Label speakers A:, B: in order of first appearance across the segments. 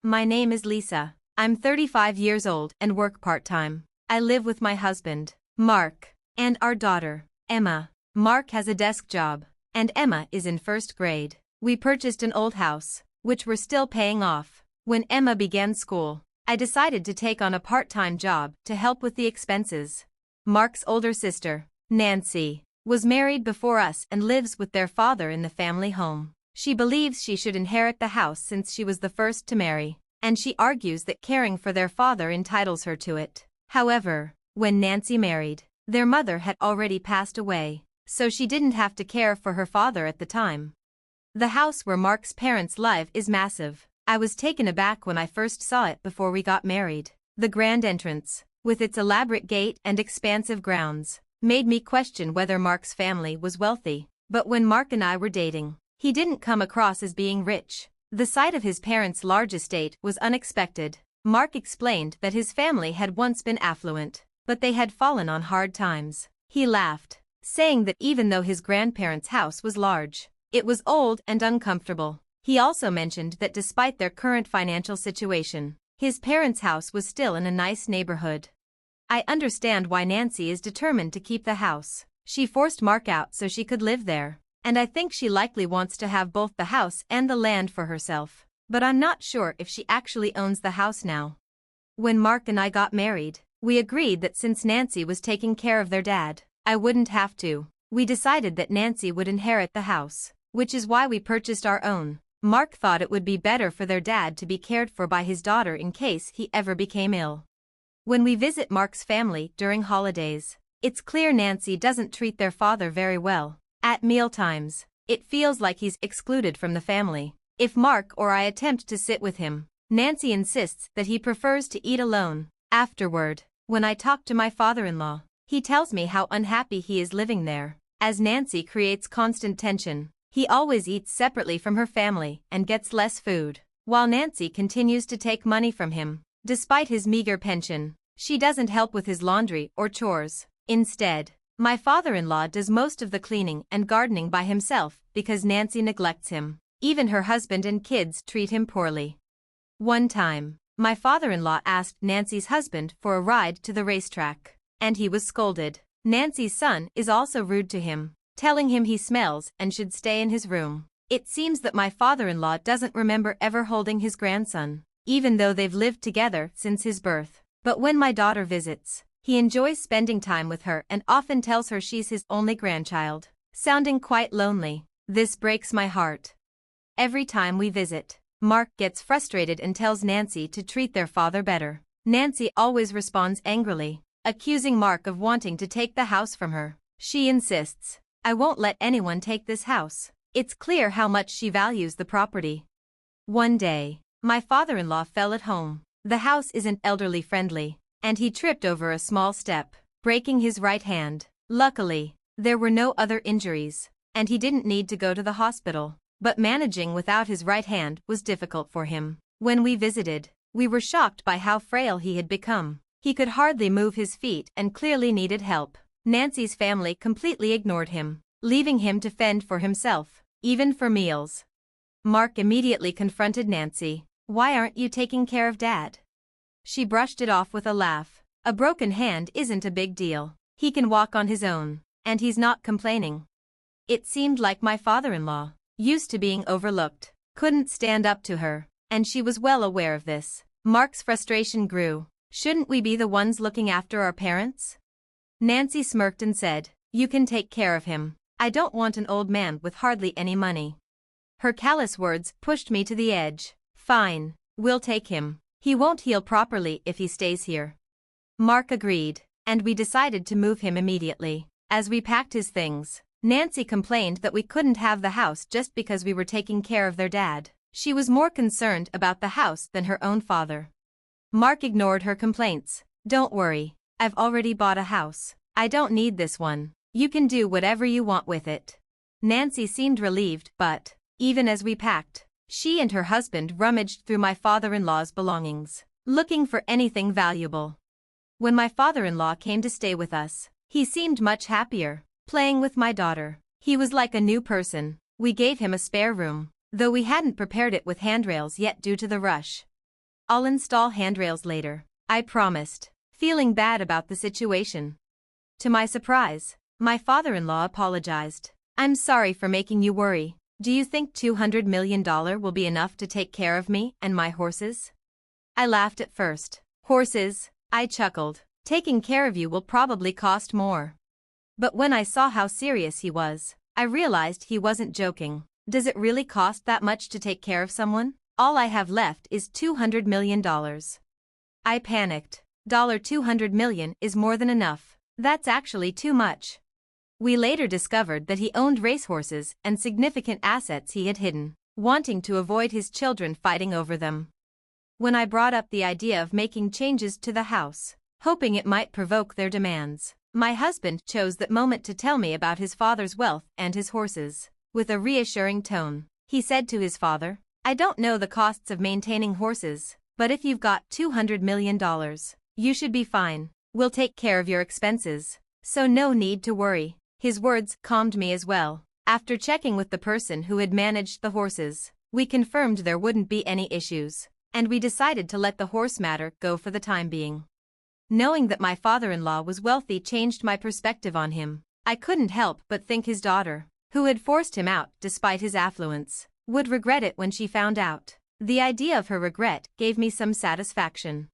A: My name is Lisa. I'm 35 years old and work part-time. I live with my husband, Mark, and our daughter, Emma. Mark has a desk job, and Emma is in first grade. We purchased an old house, which we're still paying off. When Emma began school, I decided to take on a part-time job to help with the expenses. Mark's older sister, Nancy, was married before us and lives with their father in the family home. She believes she should inherit the house since she was the first to marry, and she argues that caring for their father entitles her to it. However, when Nancy married, their mother had already passed away, so she didn't have to care for her father at the time. The house where Mark's parents live is massive. I was taken aback when I first saw it before we got married. The grand entrance, with its elaborate gate and expansive grounds, made me question whether Mark's family was wealthy. But when Mark and I were dating, he didn't come across as being rich. The sight of his parents' large estate was unexpected. Mark explained that his family had once been affluent, but they had fallen on hard times. He laughed, saying that even though his grandparents' house was large, it was old and uncomfortable. He also mentioned that despite their current financial situation, his parents' house was still in a nice neighborhood. I understand why Nancy is determined to keep the house. She forced Mark out so she could live there, and I think she likely wants to have both the house and the land for herself. But I'm not sure if she actually owns the house now. When Mark and I got married, we agreed that since Nancy was taking care of their dad, I wouldn't have to. We decided that Nancy would inherit the house, which is why we purchased our own. Mark thought it would be better for their dad to be cared for by his daughter in case he ever became ill. When we visit Mark's family during holidays, it's clear Nancy doesn't treat their father very well. At mealtimes, it feels like he's excluded from the family. If Mark or I attempt to sit with him, Nancy insists that he prefers to eat alone. Afterward, when I talk to my father-in-law, he tells me how unhappy he is living there. As Nancy creates constant tension, he always eats separately from her family and gets less food, while Nancy continues to take money from him. Despite his meager pension, she doesn't help with his laundry or chores. Instead, my father-in-law does most of the cleaning and gardening by himself because Nancy neglects him. Even her husband and kids treat him poorly. One time, my father-in-law asked Nancy's husband for a ride to the racetrack, and he was scolded. Nancy's son is also rude to him, telling him he smells and should stay in his room. It seems that my father-in-law doesn't remember ever holding his grandson, even though they've lived together since his birth. But when my daughter visits, he enjoys spending time with her and often tells her she's his only grandchild, sounding quite lonely. This breaks my heart. Every time we visit, Mark gets frustrated and tells Nancy to treat their father better. Nancy always responds angrily, accusing Mark of wanting to take the house from her. She insists, "I won't let anyone take this house." It's clear how much she values the property. One day, my father-in-law fell at home. The house isn't elderly friendly, and he tripped over a small step, breaking his right hand. Luckily, there were no other injuries, and he didn't need to go to the hospital. But managing without his right hand was difficult for him. When we visited, we were shocked by how frail he had become. He could hardly move his feet and clearly needed help. Nancy's family completely ignored him, leaving him to fend for himself, even for meals. Mark immediately confronted Nancy. "Why aren't you taking care of Dad?" She brushed it off with a laugh. "A broken hand isn't a big deal. He can walk on his own, and he's not complaining." It seemed like my father-in-law, used to being overlooked, couldn't stand up to her, and she was well aware of this. Mark's frustration grew. "Shouldn't we be the ones looking after our parents?" Nancy smirked and said, "You can take care of him. I don't want an old man with hardly any money." Her callous words pushed me to the edge. "Fine, we'll take him. He won't heal properly if he stays here." Mark agreed, and we decided to move him immediately. As we packed his things, Nancy complained that we couldn't have the house just because we were taking care of their dad. She was more concerned about the house than her own father. Mark ignored her complaints. "Don't worry, I've already bought a house. I don't need this one. You can do whatever you want with it." Nancy seemed relieved, but, even as we packed, she and her husband rummaged through my father-in-law's belongings, looking for anything valuable. When my father-in-law came to stay with us, he seemed much happier, playing with my daughter. He was like a new person. We gave him a spare room, though we hadn't prepared it with handrails yet due to the rush. I'll install handrails later, I promised, feeling bad about the situation. To my surprise, my father-in-law apologized. I'm sorry for making you worry. Do you think $200 million will be enough to take care of me and my horses? I laughed at first. Horses, I chuckled. Taking care of you will probably cost more. But when I saw how serious he was, I realized he wasn't joking. Does it really cost that much to take care of someone? All I have left is $200 million. I panicked. $200 million is more than enough. That's actually too much. We later discovered that he owned racehorses and significant assets he had hidden, wanting to avoid his children fighting over them. When I brought up the idea of making changes to the house, hoping it might provoke their demands, my husband chose that moment to tell me about his father's wealth and his horses. With a reassuring tone, he said to his father, I don't know the costs of maintaining horses, but if you've got $200 million, you should be fine. We'll take care of your expenses, so no need to worry. His words calmed me as well. After checking with the person who had managed the horses, we confirmed there wouldn't be any issues, and we decided to let the horse matter go for the time being. Knowing that my father-in-law was wealthy changed my perspective on him. I couldn't help but think his daughter, who had forced him out despite his affluence, would regret it when she found out. The idea of her regret gave me some satisfaction.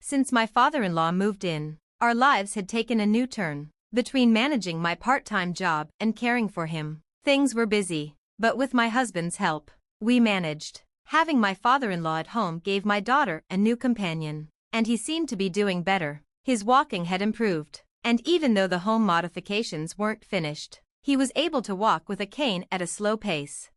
A: Since my father-in-law moved in, our lives had taken a new turn. Between managing my part-time job and caring for him, things were busy, but with my husband's help, we managed. Having my father-in-law at home gave my daughter a new companion, and he seemed to be doing better. His walking had improved, and even though the home modifications weren't finished, he was able to walk with a cane at a slow pace.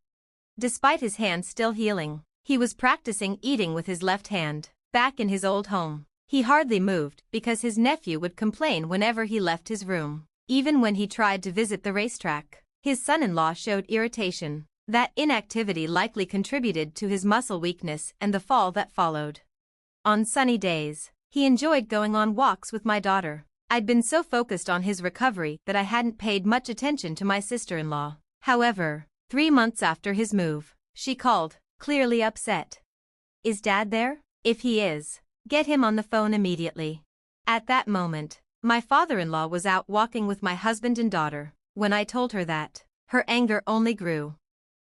A: Despite his hand still healing, he was practicing eating with his left hand. Back in his old home, he hardly moved because his nephew would complain whenever he left his room. Even when he tried to visit the racetrack, his son-in-law showed irritation. That inactivity likely contributed to his muscle weakness and the fall that followed. On sunny days, he enjoyed going on walks with my daughter. I'd been so focused on his recovery that I hadn't paid much attention to my sister-in-law. However, 3 months after his move, she called, clearly upset. Is Dad there? If he is, get him on the phone immediately. At that moment, my father-in-law was out walking with my husband and daughter. When I told her that, her anger only grew.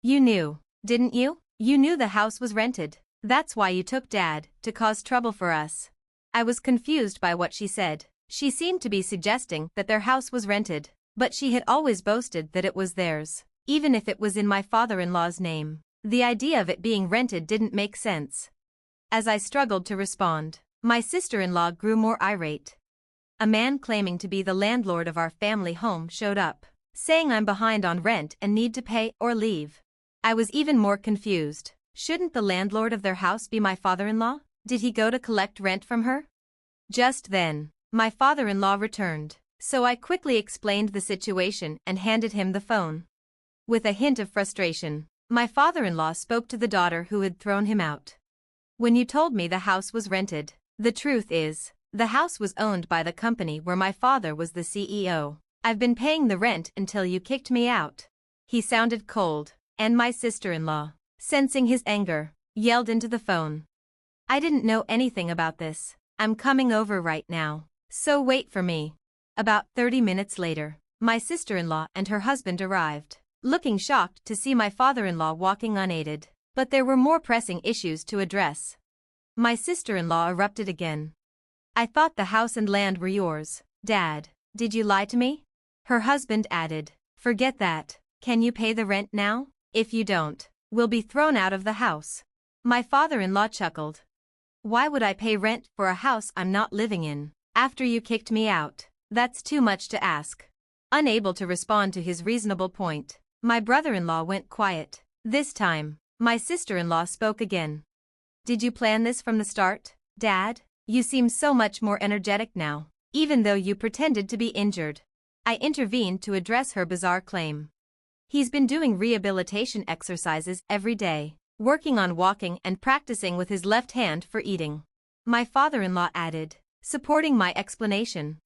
A: You knew, didn't you? You knew the house was rented. That's why you took Dad, to cause trouble for us. I was confused by what she said. She seemed to be suggesting that their house was rented, but she had always boasted that it was theirs, even if it was in my father-in-law's name. The idea of it being rented didn't make sense. As I struggled to respond, my sister-in-law grew more irate. A man claiming to be the landlord of our family home showed up, saying I'm behind on rent and need to pay or leave. I was even more confused. Shouldn't the landlord of their house be my father-in-law? Did he go to collect rent from her? Just then, my father-in-law returned, so I quickly explained the situation and handed him the phone. With a hint of frustration, my father-in-law spoke to the daughter who had thrown him out. When you told me the house was rented, the truth is, the house was owned by the company where my father was the CEO. I've been paying the rent until you kicked me out. He sounded cold, and my sister-in-law, sensing his anger, yelled into the phone. I didn't know anything about this. I'm coming over right now, so wait for me. About 30 minutes later, my sister-in-law and her husband arrived, looking shocked to see my father-in-law walking unaided. But there were more pressing issues to address. My sister-in-law erupted again. I thought the house and land were yours, Dad. Did you lie to me? Her husband added, forget that. Can you pay the rent now? If you don't, we'll be thrown out of the house. My father-in-law chuckled. Why would I pay rent for a house I'm not living in, after you kicked me out? That's too much to ask. Unable to respond to his reasonable point, my brother-in-law went quiet. This time, my sister-in-law spoke again. Did you plan this from the start, Dad? You seem so much more energetic now, even though you pretended to be injured. I intervened to address her bizarre claim. He's been doing rehabilitation exercises every day, working on walking and practicing with his left hand for eating. My father-in-law added, supporting my explanation.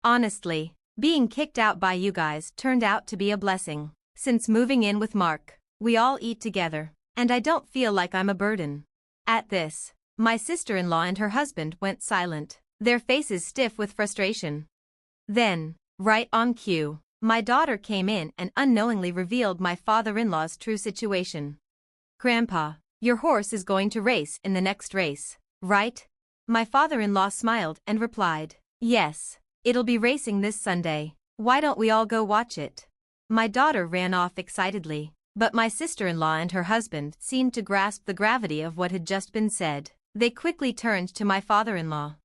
A: Honestly, being kicked out by you guys turned out to be a blessing. Since moving in with Mark, we all eat together, and I don't feel like I'm a burden. At this, My sister-in-law and her husband went silent, their faces stiff with frustration. Then, right on cue, my daughter came in and unknowingly revealed my father-in-law's true situation. "Grandpa, your horse is going to race in the next race, right?" My father-in-law smiled and replied, "Yes, it'll be racing this Sunday. Why don't we all go watch it?" My daughter ran off excitedly, but my sister-in-law and her husband seemed to grasp the gravity of what had just been said. They quickly turned to my father-in-law.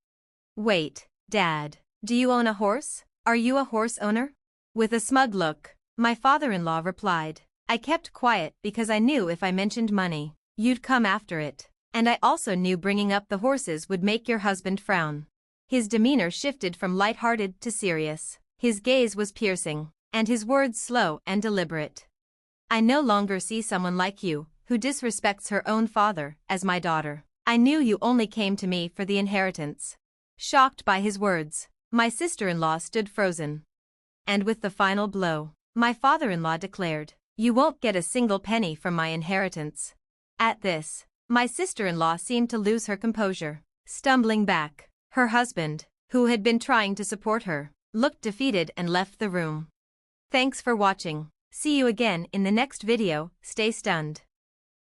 A: "Wait, Dad, do you own a horse? Are you a horse owner?" With a smug look, my father-in-law replied, "I kept quiet because I knew if I mentioned money, you'd come after it, and I also knew bringing up the horses would make your husband frown." His demeanor shifted from light-hearted to serious, his gaze was piercing, and his words slow and deliberate. "I no longer see someone like you, who disrespects her own father, as my daughter. I knew you only came to me for the inheritance." Shocked by his words, my sister-in-law stood frozen. And with the final blow, my father-in-law declared, "You won't get a single penny from my inheritance." At this, my sister-in-law seemed to lose her composure. Stumbling back, her husband, who had been trying to support her, looked defeated and left the room. Thanks for watching. See you again in the next video. Stay stunned.